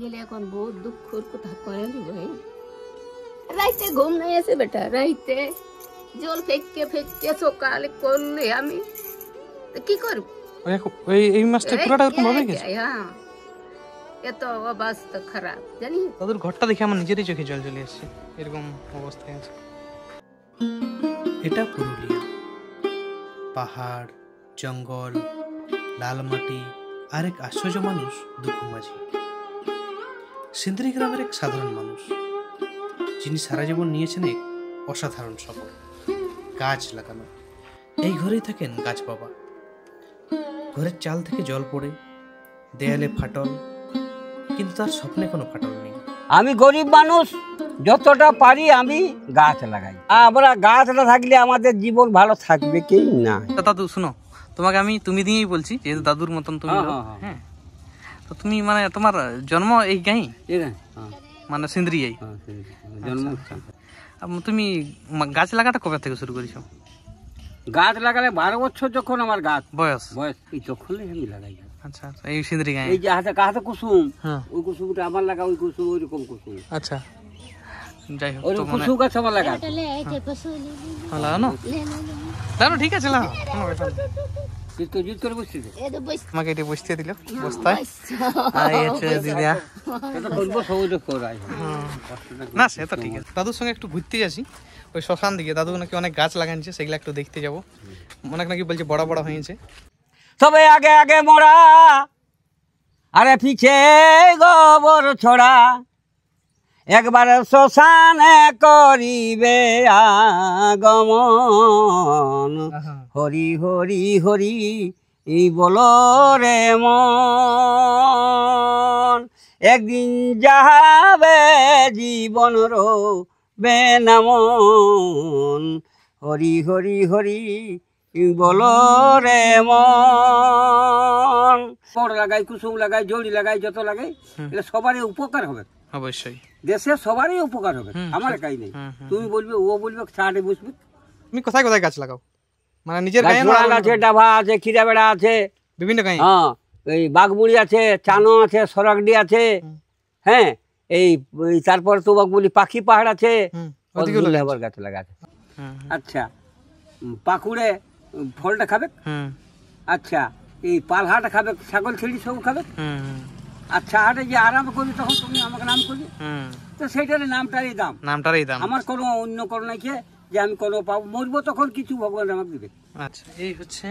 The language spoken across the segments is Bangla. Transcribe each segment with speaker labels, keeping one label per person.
Speaker 1: গেলে এখন বহুত দুঃখর কথা কয়ে দিব। রাইতে ঘুম নাই আছে বেটা, রাইতে জল ফেঁকে ফেঁকে সকালে করলে আমি কি করব?
Speaker 2: এই মাসটা পুরোটা এরকম ভাবে গেছে।
Speaker 1: হ্যাঁ, এত অবস্থা খারাপ জানি।
Speaker 2: তাদের ঘরটা দেখে আমার নিজেরই চোখে জল চলে আসছে, এরকম অবস্থায় আছে। এটা পুরুলিয়া, পাহাড়, জঙ্গল, লাল মাটি আর এক আশ্চর্য মানুষ দুঃখ মাঝি। সিন্দ্রি গ্রামের এক সাধারণ মানুষ, যিনি সারা জীবন নিয়েছেন এক অসাধারণ সফর, গাছ লাগানো। এই ঘরেই থাকেন গাছ বাবা। ঘরের চাল থেকে জল পড়ে, দেয়ালে ফাটল, কিন্তু তার স্বপ্নে কোনো ফাটল নেই।
Speaker 3: আমি গরিব মানুষ, যতটা পারি আমি গাছ লাগাই। আমরা গাছ না থাকলে আমাদের জীবন ভালো থাকবে কি না।
Speaker 2: দাদু শুনো, তোমাকে আমি তুমি দিয়েই বলছি, যেহেতু দাদুর মতন তুমি। হ্যাঁ, তো তুমি মানে তোমার জন্ম এই গাঁই, মানে সিন্দ্রি এই
Speaker 3: জন্ম।
Speaker 2: তুমি গাছ লাগাটা কবে থেকে শুরু করেছো?
Speaker 3: গাছ লাগালে 12 বছর যখন আমার গাছ
Speaker 2: বয়স
Speaker 3: এই তখন আমি লাগাই।
Speaker 2: আচ্ছা আচ্ছা, এই সিন্দ্রি গাঁই।
Speaker 3: এই যে হাতে কুসুম, ওই কুসুমটা আমার লাগা, ওই কুসুম ওই রকম কুসুম।
Speaker 2: আচ্ছা, যাই হোক,
Speaker 3: ওই কুসুম গাছ আমার লাগা।
Speaker 2: লাগানো লাগানো ঠিক আছে, লাগানো কোনো ব্যাপার না। আমাকে এটা বসতে দিল বস্তায়। না সে তো ঠিক আছে। দাদুর সঙ্গে একটু ঘুরতে যাচ্ছি ওই শ্মশান দিকে। দাদু নাকি অনেক গাছ লাগাচ্ছে, সেগুলো একটু দেখতে যাবো। অনেক নাকি বলছে বড় বড় হয়েছে।
Speaker 3: তবে আগে আগে মরা, আরে পিছে গোবর ছড়া, একবার শ্মশানে করিবে আগমন। হরি হরি হরি বলো রে মন, একদিন যাবে জীবন রবে না মন। হরি হরি হরি বলো রে মন। পড় লাগাই, কুসুম লাগাই, জড়ি লাগাই, যত লাগাই এটা সবারই উপকার হবে।
Speaker 2: অবশ্যই
Speaker 3: দেশে সবারই উপকার হবে, আমার একাই নেই। তুমি বলবে, ও বলবে, ছাড়ে বসবে।
Speaker 2: তুমি কোথায় কোথায় গাছ লাগাও? মানে নিজের গায়ে
Speaker 3: আছে, ডাভা আছে, খিরা বেড়া আছে,
Speaker 2: বিভিন্ন গায়ে।
Speaker 3: হ্যাঁ, এই বাঘমুড়ি আছে, চানো আছে, সরাকডি আছে। হ্যাঁ, এই তারপর তোমাকে বলি পাখি পাহাড় আছে, আবার গাছ লাগা আছে। আচ্ছা, পাকুড়ে ফলটা খাবে। আচ্ছা, এই পালহাটা খাবে, ছাগল ছেড়ি সব খাবে। আচ্ছা, হাটে যে আরাম করি তখন তুমি আমাকে নাম করবে, তো সেইটার নামটারই দাম। আমার কোনো অন্য কোনো নাই যে আমি কোনো পাবো, মরবো তখন কিছু ভগবান আমাকে দিবে।
Speaker 2: আচ্ছা, এই হচ্ছে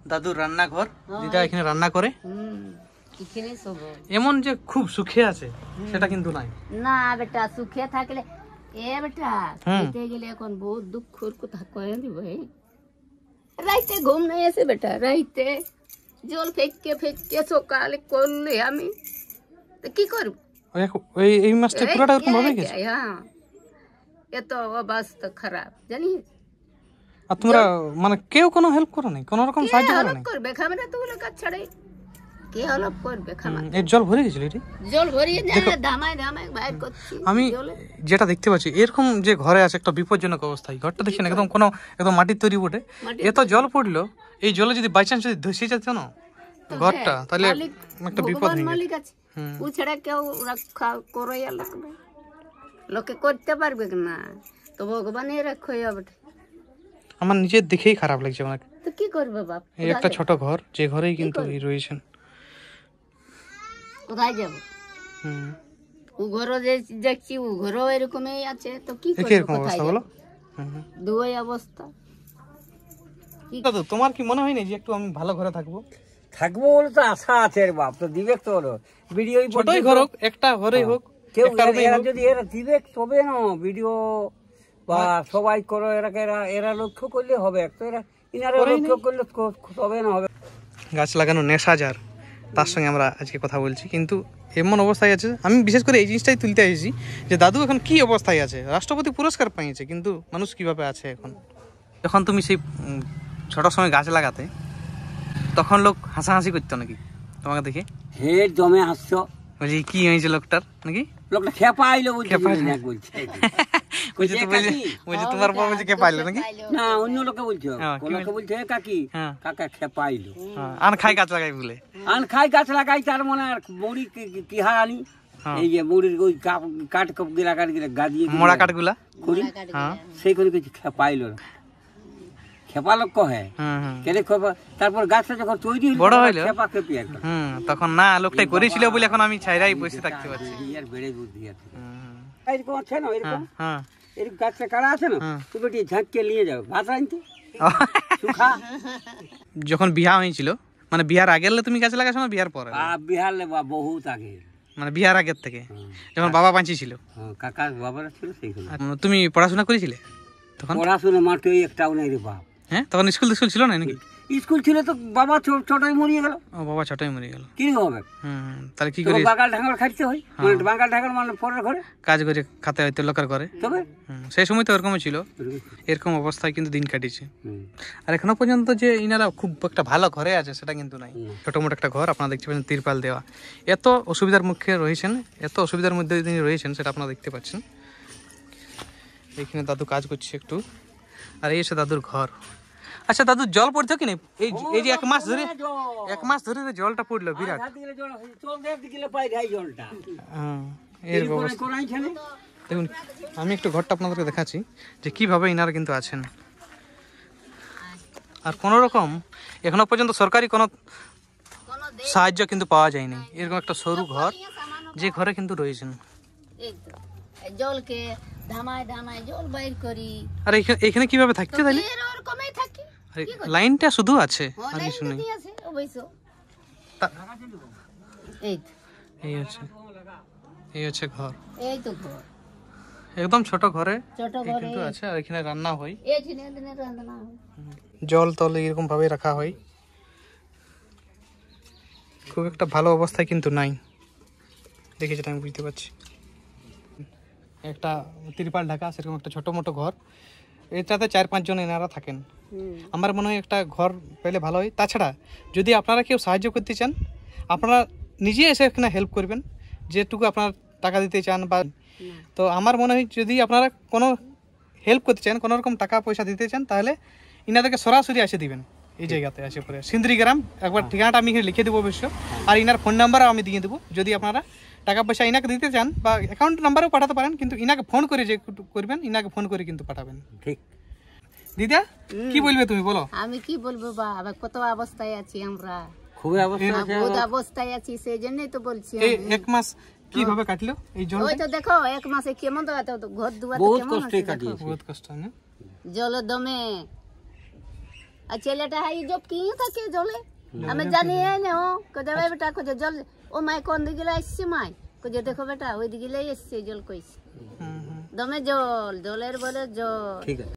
Speaker 2: দাদুর রান্নাঘর, যেটা এখানে রান্না করে। এমন যে খুব সুখে আছে সেটা কিন্তু নাই।
Speaker 1: না বেটা, সুখে থাকলে বেটা খেতে গেলে এখন বহুত দুঃখর কথা কয়ে দিব। রাইতে ঘুম নাই আছে বেটা, রাইতে জল ফেঁকে ফেঁকে সকালে করলে আমি কি করব?
Speaker 2: এই মাসটা পুরোটা এরকম ভাবে গেছে।
Speaker 1: হ্যাঁ, এত অবস্থা খারাপ জানি।
Speaker 2: আর তোমরা মানে কেউ কোনো হেল্প করো নাই, কোনো রকম সাহায্য করো নাই?
Speaker 1: করবে খামরা তো গুলো কাজ ছাড়াই কে হেল্প করবে? খামা
Speaker 2: এই জল ভরে গেছিল, এটি
Speaker 1: জল ভরিয়ে যায়, ধামায় ধামায় বাইর করছি।
Speaker 2: আমি যেটা দেখতে পাচ্ছি, এরকম যে ঘরে আছে একটা বিপজ্জনক অবস্থায়, ঘরটা দেখছি না একদম কোনো একদম মাটির তৈরি বটে। এত জল পড়লো, এই জলে যদি বাই চান্স যদি ধসে যেত না ঘরটা, তাহলে একটা বিপদ হয়ে যেত।
Speaker 1: ও ছাড়া কেউ রক্ষা করে লাগবে, লোকে করতে পারবে না, তো ভগবানই রক্ষা হবে।
Speaker 2: আমার নিজের দেখেই খারাপ লাগছে আমাকে।
Speaker 1: তো কি করবে বাপ?
Speaker 2: এই একটা ছোট ঘর, যে ঘরেই কিন্তু এই রয়েছেন।
Speaker 1: কোথায় যাব? ও ঘরও যে দেখছি, ও ঘরও এরকমই আছে, তো কি করবে?
Speaker 2: এরকম অবস্থা বলো,
Speaker 1: দুই অবস্থা।
Speaker 2: দাদু তোমার কি মনে হয় না যে একটু আমি ভালো ঘরে থাকবো?
Speaker 3: থাকবো বলে তো আশা আছে রে বাপ, তো দিবে তো ভিডিও,
Speaker 2: ছোটই ঘর হোক, একটা ঘরেই হোক,
Speaker 3: কেউ যদি এরা দিবে তবে না ভিডিও বা সবাই করো, এরা লক্ষ্য করলে হবে, তো এনারা লক্ষ্য করলে তবে না হবে।
Speaker 2: গাছ লাগানো নেশা যার, তার সঙ্গে আমরা আজকে কথা বলছি। কিন্তু এমন অবস্থায় আছে, আমি বিশেষ করে এই জিনিসটাই তুলতে এসেছি যে দাদু এখন কি অবস্থায় আছে। রাষ্ট্রপতি পুরস্কার পেয়েছে, কিন্তু মানুষ কিভাবে আছে এখন। যখন তুমি সেই ছোট সময় গাছ লাগাতে, তখন লোক হাসাহাসি করতো নাকি তোমাকে দেখে?
Speaker 3: হে জমে হাসছো,
Speaker 2: বলছি কি হয়েছে লোকটার নাকি?
Speaker 3: লোকটা খেপা আইলো,
Speaker 2: বলছি তো বলছি তোমার পর বলছি কে পাইলো নাকি?
Speaker 3: না অন্য লোকে বলছো, লোকে বলছে কাকি কাকা খেপাইলো।
Speaker 2: আন খাই গাছ লাগাই বলে,
Speaker 3: আন খাই গাছ লাগাই তার মানে আর মুড়ি কি হার আনি, এই যে মুড়ির ওই কাঠ কপ গিলা কাঠ গিলা গাদিয়ে
Speaker 2: মোড়া কাঠগুলা
Speaker 3: করি, সেই করে কিছু খেপাইলো না। খেপা লোক কহে কেন খেপা, তারপর গাছটা যখন তৈরি
Speaker 2: বড় হইলো
Speaker 3: খেপা খেপি একদম।
Speaker 2: তখন না লোকটাই করেছিল বলে এখন আমি ছাইরাই বসে থাকতে পারছি।
Speaker 3: ইয়ার বেড়ে বুদ্ধি আছে এরকম আছে না, এরকম এরকম গাছটা কাটা আছে না, তুই বেটি ঝাঁকিয়ে নিয়ে যাও ভাত আনতে সুখা।
Speaker 2: যখন বিয়া হয়েছিল মানে বিয়ার আগে তুমি গাছ লাগাছো না বিয়ার পরে?
Speaker 3: বিহার বহুত আগে,
Speaker 2: মানে বিয়ার আগের থেকে যখন বাবা বাঁচি ছিল,
Speaker 3: কাকার বাবার ছিল সেইগুলো।
Speaker 2: তুমি পড়াশোনা করেছিলে তখন?
Speaker 3: পড়াশোনা মাঠে একটাও নাই রে বাপ।
Speaker 2: হ্যাঁ তখন স্কুল ছিল না নাকি?
Speaker 3: স্কুল ছিল তো বাবা ছোটই মরিয়ে গেল।
Speaker 2: ও বাবা ছোটই মরে গেল,
Speaker 3: কি হবে?
Speaker 2: তাহলে কি করে
Speaker 3: বাঙাল ঢাঙ্গল খাইতে হয়, মানে বাঙাল ঢাঙ্গল মানে পরের ঘরে
Speaker 2: কাজ করে খাতে হয়তো লোকের ঘরে।
Speaker 3: তবে
Speaker 2: সেই সময় তো এরকমই ছিল, এরকম অবস্থায় কিন্তু দিন কাটিয়েছে। আর এখনো পর্যন্ত যে ইনারা খুব একটা ভালো ঘরে আছে সেটা কিন্তু নাই। ছোট মোটো একটা ঘর আপনারা দেখতে পাচ্ছেন, তিরপাল দেওয়া। এত অসুবিধার মুখে রয়েছেন, এত অসুবিধার মধ্যে তিনি রয়েছেন সেটা আপনারা দেখতে পাচ্ছেন। এখানে দাদু কাজ করছে একটু, আর এই এসে দাদুর ঘর। আচ্ছা দাদু জল পড়তো কি না এই যে এক মাস ধরে জলটা পড়লো বিরাট। দেখুন আমি একটু ঘরটা আপনাদেরকে দেখাচ্ছি যে কিভাবে ইনারা কিন্তু আছেন। আর কোনো রকম এখনো পর্যন্ত সরকারি কোনো সাহায্য কিন্তু পাওয়া যায়নি। এরকম একটা সরু ঘর, যে ঘরে কিন্তু রয়েছেন।
Speaker 1: জলকে ধামায় ধামায় জল বাইর করি।
Speaker 2: আর এখানে কিভাবে থাকছে তাহলে? লাইনটা শুধু আছে আর কিছু নেই। এই হচ্ছে ঘর,
Speaker 1: এই তো ঘর
Speaker 2: একদম ছোট ঘরে কিন্তু আছে। আর এখানে রান্না হয়, জল তল এরকম ভাবে রাখা হয়। খুব একটা ভালো অবস্থায় কিন্তু নাই, দেখে যেটা আমি বুঝতে পারছি। একটা তিরপাল ঢাকা সেরকম একটা ছোট মোটো ঘর, এটাতে 4-5 জন এনারা থাকেন। আমার মনে হয় একটা ঘর পেলে ভালো হয়। তাছাড়া যদি আপনারা কেউ সাহায্য করতে চান, আপনারা নিজে এসে এখানে হেল্প করবেন, যেটুকু আপনারা টাকা দিতে চান বা। তো আমার মনে হয় যদি আপনারা কোনো হেল্প করতে চান, কোনো রকম টাকা পয়সা দিতে চান, তাহলে ইনাদেরকে সরাসরি এসে দিবেন। এই জায়গাতে আসে পরে সিন্দ্রি গ্রাম, একবার ঠিকানাটা আমি এখানে লিখে দেবো অবশ্য, আর ইনার ফোন নাম্বারও আমি দিয়ে দেবো। যদি আপনারা টাকা পয়সা ইনাকে দিতে চান বা অ্যাকাউন্ট নাম্বারও পাঠাতে পারেন, কিন্তু ইনাকে ফোন করে যে করবেন, ইনাকে ফোন করে কিন্তু পাঠাবেন। ঠিক দিদা, কি বলবে তুমি বলো?
Speaker 1: আমি কি বলবো বাবা, কত অবস্থায় আছি আমরা,
Speaker 3: খুব
Speaker 1: অবস্থায় আছি, সেই জন্যই তো বলছি।
Speaker 2: এই 1 মাস কিভাবে কাটলো এই জল?
Speaker 1: ওই তো দেখো 1 মাসে কেমন তো ঘর দুয়ার
Speaker 3: বহুত কষ্টে কাটিয়েছে,
Speaker 2: বহুত কষ্ট না
Speaker 1: জল দমে। আর ছেলেটা হাই জব কি থাকে জলে, আমি জানি না। ও কদে বেটা কদে জল, ও মাই কোন দিকে আসছে, মাই কদে দেখো বেটা ওই দিকে এসছে জল কইছে, দমে জল, জলের বলে জল। ঠিক আছে।